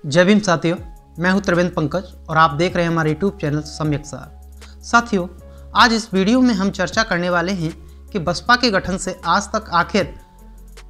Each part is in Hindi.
जय भीम साथियों, मैं हूं त्रिवेंद्र पंकज और आप देख रहे हैं हमारे यूट्यूब चैनल सम्यक सार। साथियों, आज इस वीडियो में हम चर्चा करने वाले हैं कि बसपा के गठन से आज तक आखिर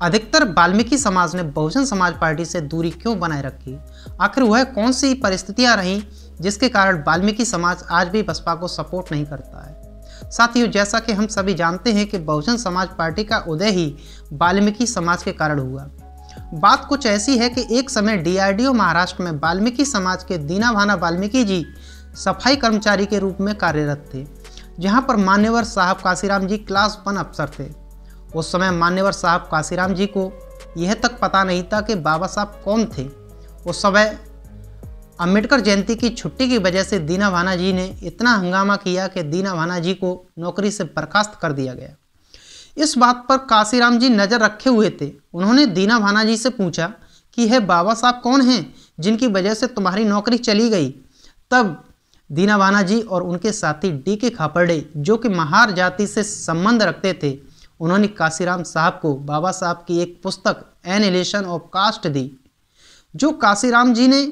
अधिकतर वाल्मीकि समाज ने बहुजन समाज पार्टी से दूरी क्यों बनाए रखी। आखिर वह कौन सी परिस्थितियां रहीं जिसके कारण वाल्मीकि समाज आज भी बसपा को सपोर्ट नहीं करता है। साथियों, जैसा कि हम सभी जानते हैं कि बहुजन समाज पार्टी का उदय ही वाल्मीकि समाज के कारण हुआ। बात कुछ ऐसी है कि एक समय DRDO महाराष्ट्र में वाल्मीकि समाज के दीना भाना वाल्मीकि जी सफाई कर्मचारी के रूप में कार्यरत थे, जहां पर मान्यवर साहब काशीराम जी क्लास 1 अफसर थे। उस समय मान्यवर साहब काशीराम जी को यह तक पता नहीं था कि बाबा साहब कौन थे। उस समय अंबेडकर जयंती की छुट्टी की वजह से दीना भाना जी ने इतना हंगामा किया कि दीना भाना जी को नौकरी से बर्खास्त कर दिया गया। इस बात पर काशीराम जी नज़र रखे हुए थे। उन्होंने दीना भाना जी से पूछा कि यह बाबा साहब कौन हैं जिनकी वजह से तुम्हारी नौकरी चली गई। तब दीना भाना जी और उनके साथी DK खापर्डे, जो कि महार जाति से संबंध रखते थे, उन्होंने काशीराम साहब को बाबा साहब की एक पुस्तक एनिहिलेशन ऑफ कास्ट दी, जो काशीराम जी ने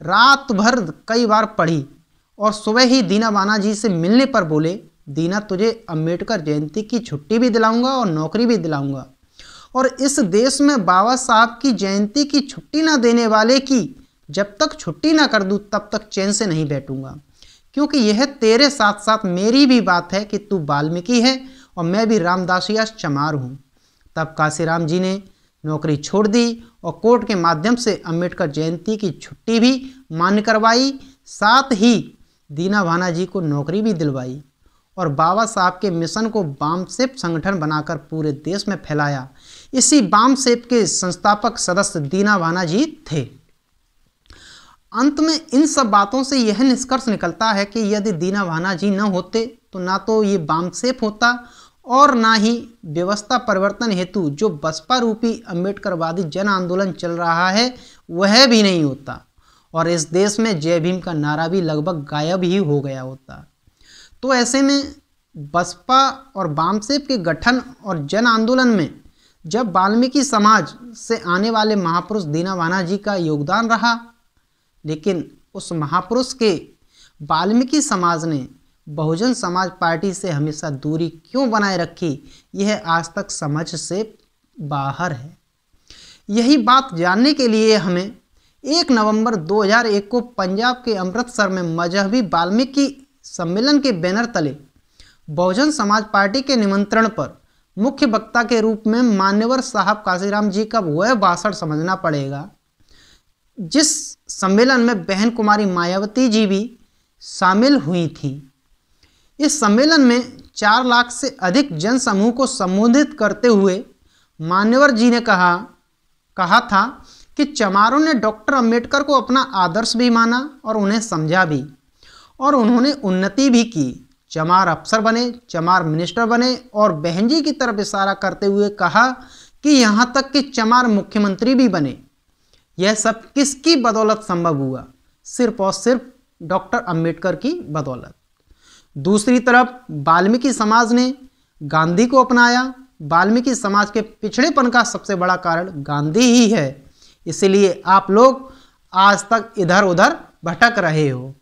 रात भर कई बार पढ़ी और सुबह ही दीना भाना जी से मिलने पर बोले, दीना, तुझे अंबेडकर जयंती की छुट्टी भी दिलाऊंगा और नौकरी भी दिलाऊंगा, और इस देश में बाबा साहब की जयंती की छुट्टी ना देने वाले की जब तक छुट्टी ना कर दूं तब तक चैन से नहीं बैठूंगा, क्योंकि यह तेरे साथ साथ मेरी भी बात है कि तू वाल्मीकि है और मैं भी रामदासिया चमार हूँ। तब काशीराम जी ने नौकरी छोड़ दी और कोर्ट के माध्यम से अंबेडकर जयंती की छुट्टी भी मान्य करवाई, साथ ही दीना भाना जी को नौकरी भी दिलवाई और बाबा साहब के मिशन को बामसेप संगठन बनाकर पूरे देश में फैलाया। इसी बामसेप के संस्थापक सदस्य दीना भाना जी थे। अंत में इन सब बातों से यह निष्कर्ष निकलता है कि यदि दीना भाना जी न होते तो ना तो ये बामसेप होता और ना ही व्यवस्था परिवर्तन हेतु जो बसपा रूपी अंबेडकरवादी जन आंदोलन चल रहा है वह भी नहीं होता, और इस देश में जय भीम का नारा भी लगभग गायब ही हो गया होता। तो ऐसे में बसपा और बामसेप के गठन और जन आंदोलन में जब वाल्मीकि समाज से आने वाले महापुरुष दीना भाना जी का योगदान रहा, लेकिन उस महापुरुष के वाल्मीकि समाज ने बहुजन समाज पार्टी से हमेशा दूरी क्यों बनाए रखी, यह आज तक समझ से बाहर है। यही बात जानने के लिए हमें 1 नवंबर 2001 को पंजाब के अमृतसर में मजहबी वाल्मीकि सम्मेलन के बैनर तले बहुजन समाज पार्टी के निमंत्रण पर मुख्य वक्ता के रूप में मान्यवर साहब काशीराम जी का वह भाषण समझना पड़ेगा, जिस सम्मेलन में बहन कुमारी मायावती जी भी शामिल हुई थी। इस सम्मेलन में 4 लाख से अधिक जन समूह को संबोधित करते हुए मान्यवर जी ने कहा था कि चमारों ने डॉक्टर अंबेडकर को अपना आदर्श भी माना और उन्हें समझा भी, और उन्होंने उन्नति भी की। चमार अफसर बने, चमार मिनिस्टर बने, और बहन जी की तरफ इशारा करते हुए कहा कि यहाँ तक कि चमार मुख्यमंत्री भी बने। यह सब किसकी बदौलत संभव हुआ? सिर्फ और सिर्फ डॉक्टर अंबेडकर की बदौलत। दूसरी तरफ वाल्मीकि समाज ने गांधी को अपनाया। वाल्मीकि समाज के पिछड़ेपन का सबसे बड़ा कारण गांधी ही है, इसलिए आप लोग आज तक इधर उधर भटक रहे हो।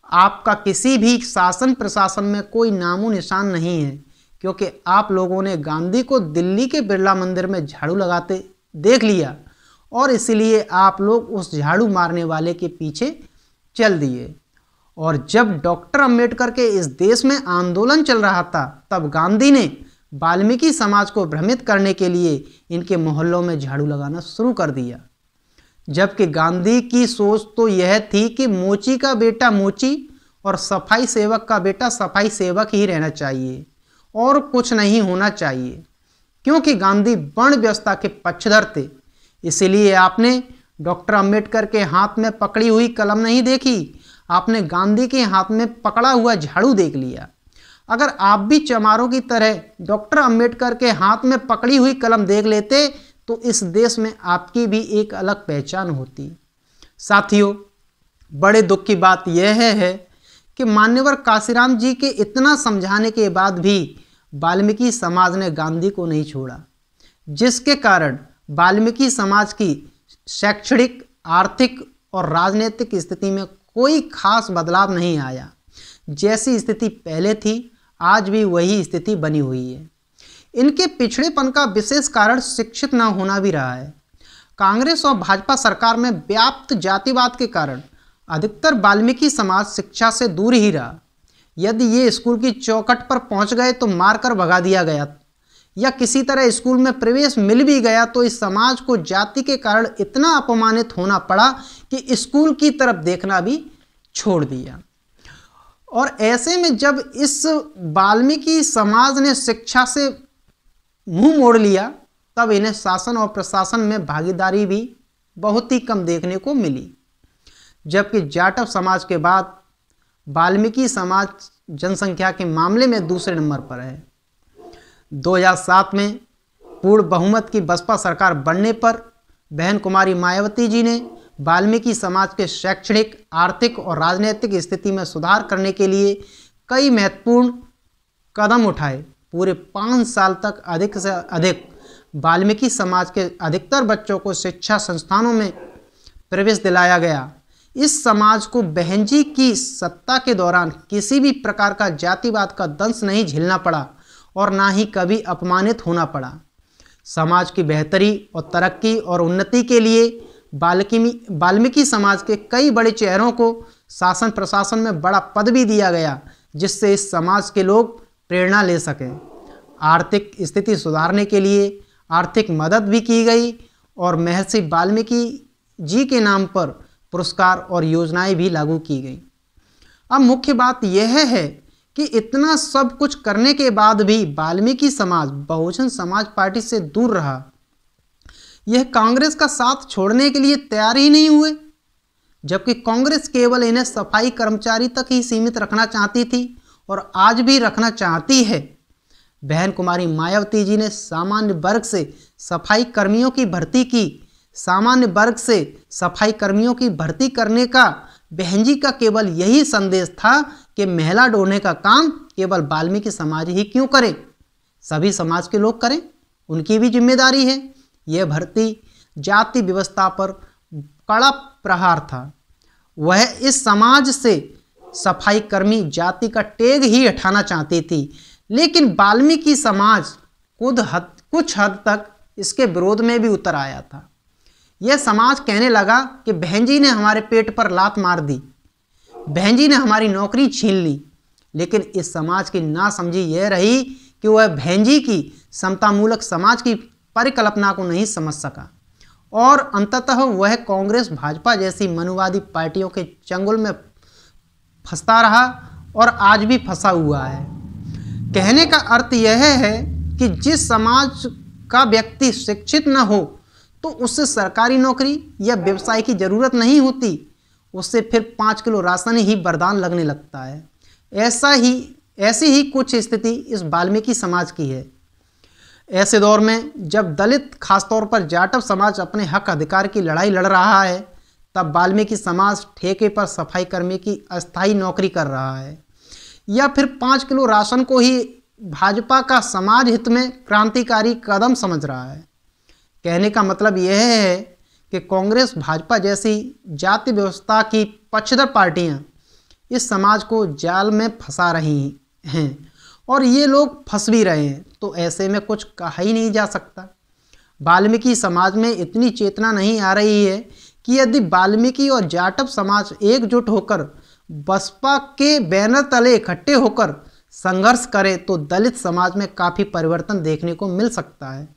आपका किसी भी शासन प्रशासन में कोई नामो निशान नहीं है, क्योंकि आप लोगों ने गांधी को दिल्ली के बिरला मंदिर में झाड़ू लगाते देख लिया और इसलिए आप लोग उस झाड़ू मारने वाले के पीछे चल दिए। और जब डॉक्टर अंबेडकर के इस देश में आंदोलन चल रहा था, तब गांधी ने वाल्मीकि समाज को भ्रमित करने के लिए इनके मोहल्लों में झाड़ू लगाना शुरू कर दिया, जबकि गांधी की सोच तो यह थी कि मोची का बेटा मोची और सफाई सेवक का बेटा सफाई सेवक ही रहना चाहिए और कुछ नहीं होना चाहिए, क्योंकि गांधी वर्ण व्यवस्था के पक्षधर थे। इसलिए आपने डॉक्टर अंबेडकर के हाथ में पकड़ी हुई कलम नहीं देखी, आपने गांधी के हाथ में पकड़ा हुआ झाड़ू देख लिया। अगर आप भी चमारों की तरह डॉक्टर अंबेडकर के हाथ में पकड़ी हुई कलम देख लेते तो इस देश में आपकी भी एक अलग पहचान होती। साथियों, बड़े दुख की बात यह है कि मान्यवर काशीराम जी के इतना समझाने के बाद भी वाल्मीकि समाज ने गांधी को नहीं छोड़ा, जिसके कारण वाल्मीकि समाज की शैक्षणिक, आर्थिक और राजनीतिक स्थिति में कोई खास बदलाव नहीं आया। जैसी स्थिति पहले थी आज भी वही स्थिति बनी हुई है। इनके पिछड़ेपन का विशेष कारण शिक्षित न होना भी रहा है। कांग्रेस और भाजपा सरकार में व्याप्त जातिवाद के कारण अधिकतर वाल्मीकि समाज शिक्षा से दूर ही रहा। यदि ये स्कूल की चौखट पर पहुंच गए तो मारकर भगा दिया गया, या किसी तरह स्कूल में प्रवेश मिल भी गया तो इस समाज को जाति के कारण इतना अपमानित होना पड़ा कि स्कूल की तरफ देखना भी छोड़ दिया। और ऐसे में जब इस वाल्मीकि समाज ने शिक्षा से मुंह मोड़ लिया तब इन्हें शासन और प्रशासन में भागीदारी भी बहुत ही कम देखने को मिली। जबकि जाटव समाज के बाद वाल्मीकि समाज जनसंख्या के मामले में दूसरे नंबर पर है। 2007 में पूर्ण बहुमत की बसपा सरकार बनने पर बहन कुमारी मायावती जी ने वाल्मीकि समाज के शैक्षणिक, आर्थिक और राजनीतिक स्थिति में सुधार करने के लिए कई महत्वपूर्ण कदम उठाए। पूरे 5 साल तक अधिक से अधिक वाल्मीकि समाज के अधिकतर बच्चों को शिक्षा संस्थानों में प्रवेश दिलाया गया। इस समाज को बहन जी की सत्ता के दौरान किसी भी प्रकार का जातिवाद का दंश नहीं झेलना पड़ा और ना ही कभी अपमानित होना पड़ा। समाज की बेहतरी और तरक्की और उन्नति के लिए वाल्मीकि समाज के कई बड़े चेहरों को शासन प्रशासन में बड़ा पद भी दिया गया, जिससे इस समाज के लोग प्रेरणा ले सकें। आर्थिक स्थिति सुधारने के लिए आर्थिक मदद भी की गई और महर्षि वाल्मीकि जी के नाम पर पुरस्कार और योजनाएं भी लागू की गई। अब मुख्य बात यह है कि इतना सब कुछ करने के बाद भी वाल्मीकि समाज बहुजन समाज पार्टी से दूर रहा। यह कांग्रेस का साथ छोड़ने के लिए तैयार ही नहीं हुए, जबकि कांग्रेस केवल इन्हें सफाई कर्मचारी तक ही सीमित रखना चाहती थी और आज भी रखना चाहती है। बहन कुमारी मायावती जी ने सामान्य वर्ग से सफाई कर्मियों की भर्ती की। सामान्य वर्ग से सफाई कर्मियों की भर्ती करने का बहन जी का केवल यही संदेश था कि महिला ढोने का काम केवल वाल्मीकि समाज ही क्यों करे, सभी समाज के लोग करें, उनकी भी जिम्मेदारी है। यह भर्ती जाति व्यवस्था पर कड़ा प्रहार था। वह इस समाज से सफाई कर्मी जाति का टैग ही हटाना चाहती थी, लेकिन वाल्मीकि समाज कुछ हद तक इसके विरोध में भी उतर आया था। यह समाज कहने लगा कि बहन जी ने हमारे पेट पर लात मार दी, बहन जी ने हमारी नौकरी छीन ली। लेकिन इस समाज की नासमझी यह रही कि वह बहन जी की समतामूलक समाज की परिकल्पना को नहीं समझ सका और अंततः वह कांग्रेस भाजपा जैसी मनुवादी पार्टियों के चंगुल में फंसता रहा और आज भी फंसा हुआ है। कहने का अर्थ यह है कि जिस समाज का व्यक्ति शिक्षित न हो तो उससे सरकारी नौकरी या व्यवसाय की जरूरत नहीं होती, उससे फिर 5 किलो राशन ही वरदान लगने लगता है। ऐसी ही कुछ स्थिति इस वाल्मीकि समाज की है। ऐसे दौर में जब दलित, खासतौर पर जाटव समाज अपने हक अधिकार की लड़ाई लड़ रहा है, तब वाल्मीकि समाज ठेके पर सफाई कर्मी की अस्थायी नौकरी कर रहा है या फिर 5 किलो राशन को ही भाजपा का समाज हित में क्रांतिकारी कदम समझ रहा है। कहने का मतलब यह है कि कांग्रेस, भाजपा जैसी जाति व्यवस्था की पक्षधर पार्टियां इस समाज को जाल में फंसा रही हैं और ये लोग फंस भी रहे हैं। तो ऐसे में कुछ कहा ही नहीं जा सकता। वाल्मीकि समाज में इतनी चेतना नहीं आ रही है कि यदि वाल्मीकि और जाटव समाज एकजुट होकर बसपा के बैनर तले इकट्ठे होकर संघर्ष करे तो दलित समाज में काफ़ी परिवर्तन देखने को मिल सकता है।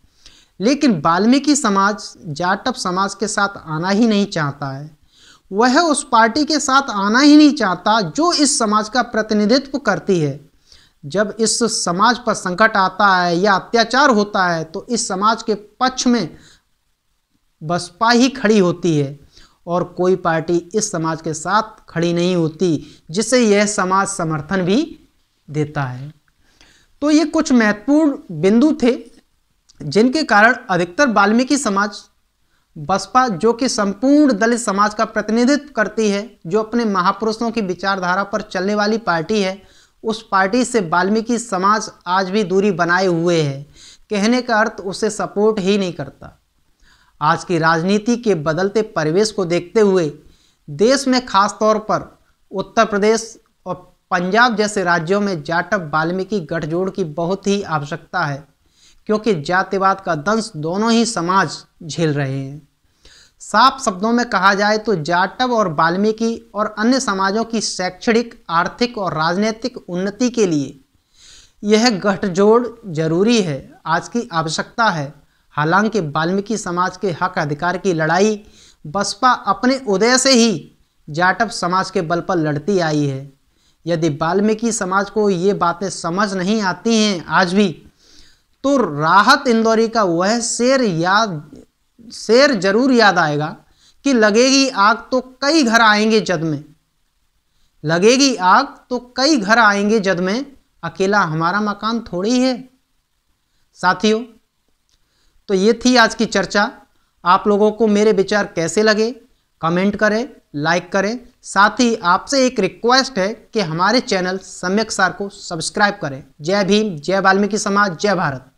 लेकिन वाल्मीकि समाज जाटव समाज के साथ आना ही नहीं चाहता है। वह उस पार्टी के साथ आना ही नहीं चाहता जो इस समाज का प्रतिनिधित्व करती है। जब इस समाज पर संकट आता है या अत्याचार होता है तो इस समाज के पक्ष में बसपा ही खड़ी होती है और कोई पार्टी इस समाज के साथ खड़ी नहीं होती जिसे यह समाज समर्थन भी देता है। तो ये कुछ महत्वपूर्ण बिंदु थे जिनके कारण अधिकतर वाल्मीकि समाज बसपा, जो कि संपूर्ण दलित समाज का प्रतिनिधित्व करती है, जो अपने महापुरुषों की विचारधारा पर चलने वाली पार्टी है, उस पार्टी से वाल्मीकि समाज आज भी दूरी बनाए हुए है। कहने का अर्थ उसे सपोर्ट ही नहीं करता। आज की राजनीति के बदलते परिवेश को देखते हुए देश में खास तौर पर उत्तर प्रदेश और पंजाब जैसे राज्यों में जाटव वाल्मीकि गठजोड़ की बहुत ही आवश्यकता है, क्योंकि जातिवाद का दंश दोनों ही समाज झेल रहे हैं। साफ शब्दों में कहा जाए तो जाटव और वाल्मीकि और अन्य समाजों की शैक्षणिक, आर्थिक और राजनीतिक उन्नति के लिए यह गठजोड़ जरूरी है, आज की आवश्यकता है। हालांकि वाल्मीकि समाज के हक अधिकार की लड़ाई बसपा अपने उदय से ही जाटव समाज के बल पर लड़ती आई है। यदि वाल्मीकि समाज को ये बातें समझ नहीं आती हैं आज भी, तो राहत इंदौरी का वह शेर जरूर याद आएगा कि लगेगी आग तो कई घर आएंगे जद में, लगेगी आग तो कई घर आएंगे जद में, अकेला हमारा मकान थोड़ी है। साथियों, तो ये थी आज की चर्चा। आप लोगों को मेरे विचार कैसे लगे कमेंट करें, लाइक करें। साथ ही आपसे एक रिक्वेस्ट है कि हमारे चैनल सम्यक सार को सब्सक्राइब करें। जय भीम, जय वाल्मीकि समाज, जय भारत।